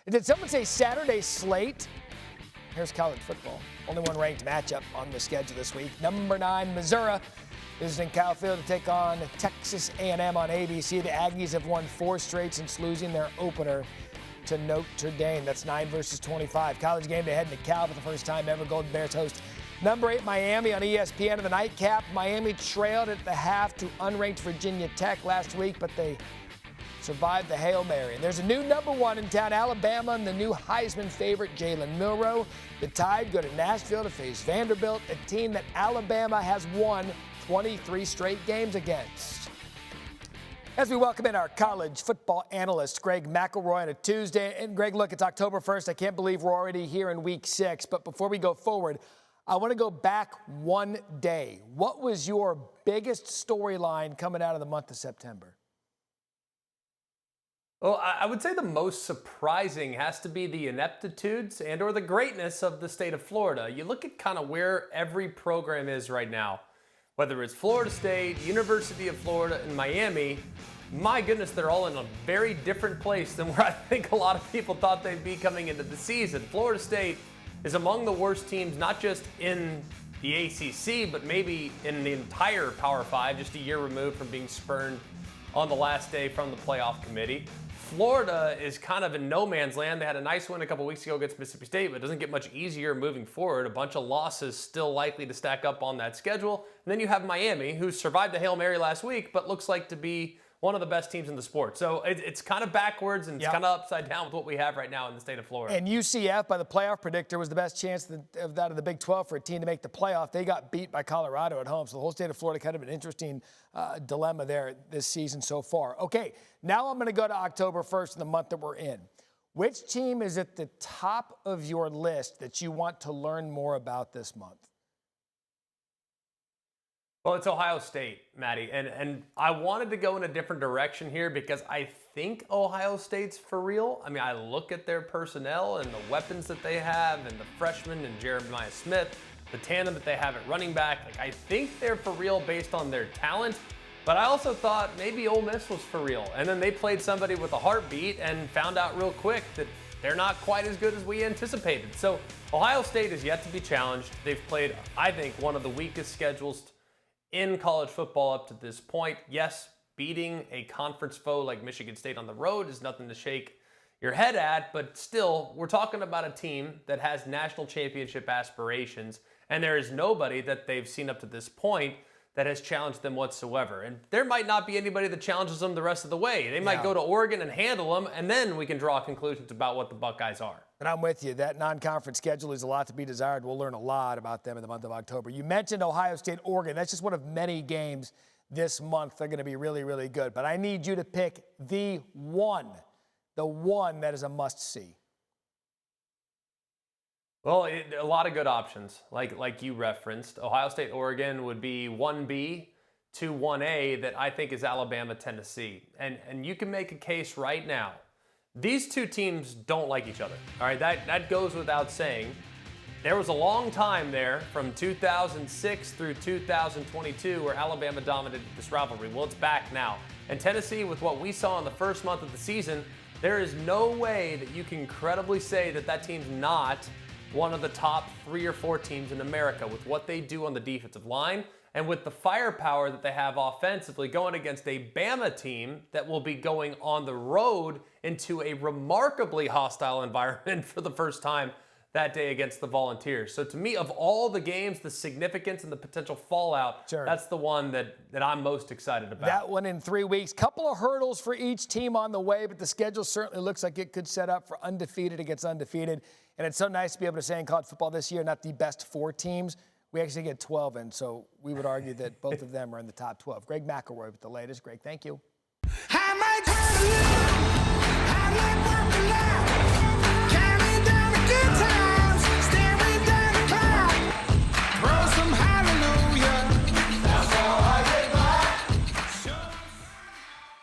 Did someone say Saturday slate? Here's college football. Only one ranked matchup on the schedule this week. Number 9, Missouri, visiting Kyle Field to take on Texas A&M on ABC. The Aggies have won 4 straight since losing their opener to Notre Dame. That's 9 versus 25. College game day heading to Cal for the first time ever. Golden Bears host number 8 Miami on ESPN in the nightcap. Miami trailed at the half to unranked Virginia Tech last week, but they survived the Hail Mary. And there's a new number 1 in town, Alabama, and the new Heisman favorite, Jalen Milroe. The Tide go to Nashville to face Vanderbilt, a team that Alabama has won 23 straight games against. As we welcome in our college football analyst, Greg McElroy, on a Tuesday. And Greg, look, it's October 1st. I can't believe we're already here in week 6. But before we go forward, I want to go back one day. What was your biggest storyline coming out of the month of September? Well, I would say the most surprising has to be the ineptitudes and or the greatness of the state of Florida. You look at kind of where every program is right now, whether it's Florida State, University of Florida, and Miami. My goodness, they're all in a very different place than where I think a lot of people thought they'd be coming into the season. Florida State is among the worst teams, not just in the ACC, but maybe in the entire Power 5, just a year removed from being spurned on the last day from the playoff committee. Florida is kind of in no man's land. They had a nice win a couple weeks ago against Mississippi State, but it doesn't get much easier moving forward. A bunch of losses still likely to stack up on that schedule. And then you have Miami, who survived the Hail Mary last week, but looks like to be one of the best teams in the sport. So it's kind of backwards and it's kind of upside down with what we have right now in the state of Florida. And UCF, by the playoff predictor, was the best chance of that of the Big 12 for a team to make the playoff. They got beat by Colorado at home. So the whole state of Florida kind of an interesting dilemma there this season so far. Okay, now I'm going to go to October 1st, the month that we're in. Which team is at the top of your list that you want to learn more about this month? Well, it's Ohio State, Maddie, and I wanted to go in a different direction here because I think Ohio State's for real. I mean, I look at their personnel and the weapons that they have and the freshmen and Jeremiah Smith, the tandem that they have at running back. Like, I think they're for real based on their talent, but I also thought maybe Ole Miss was for real. And then they played somebody with a heartbeat and found out real quick that they're not quite as good as we anticipated. So Ohio State is yet to be challenged. They've played, I think, one of the weakest schedules in college football up to this point. Yes, beating a conference foe like Michigan State on the road is nothing to shake your head at, but still, we're talking about a team that has national championship aspirations, and there is nobody that they've seen up to this point that has challenged them whatsoever. And there might not be anybody that challenges them the rest of the way. They might go to Oregon and handle them, and then we can draw conclusions about what the Buckeyes are. And I'm with you. That non-conference schedule is a lot to be desired. We'll learn a lot about them in the month of October. You mentioned Ohio State, Oregon. That's just one of many games this month. They're going to be really, really good. But I need you to pick the one that is a must-see. Well, a lot of good options, like you referenced. Ohio State, Oregon would be 1B to 1A that I think is Alabama, Tennessee. And you can make a case right now. These two teams don't like each other. All right, that goes without saying. There was a long time there from 2006 through 2022 where Alabama dominated this rivalry. Well, it's back now. And Tennessee, with what we saw in the first month of the season, there is no way that you can credibly say that team's not one of the top 3 or 4 teams in America with what they do on the defensive line and with the firepower that they have offensively going against a Bama team that will be going on the road into a remarkably hostile environment for the first time that day against the Volunteers. So to me, of all the games, the significance and the potential fallout, that's the one that I'm most excited about. That one in 3 weeks. Couple of hurdles for each team on the way, but the schedule certainly looks like it could set up for undefeated against undefeated. And it's so nice to be able to say in college football this year, not the best 4 teams. We actually get 12 in, so we would argue that both of them are in the top 12. Greg McElroy with the latest. Greg, thank you.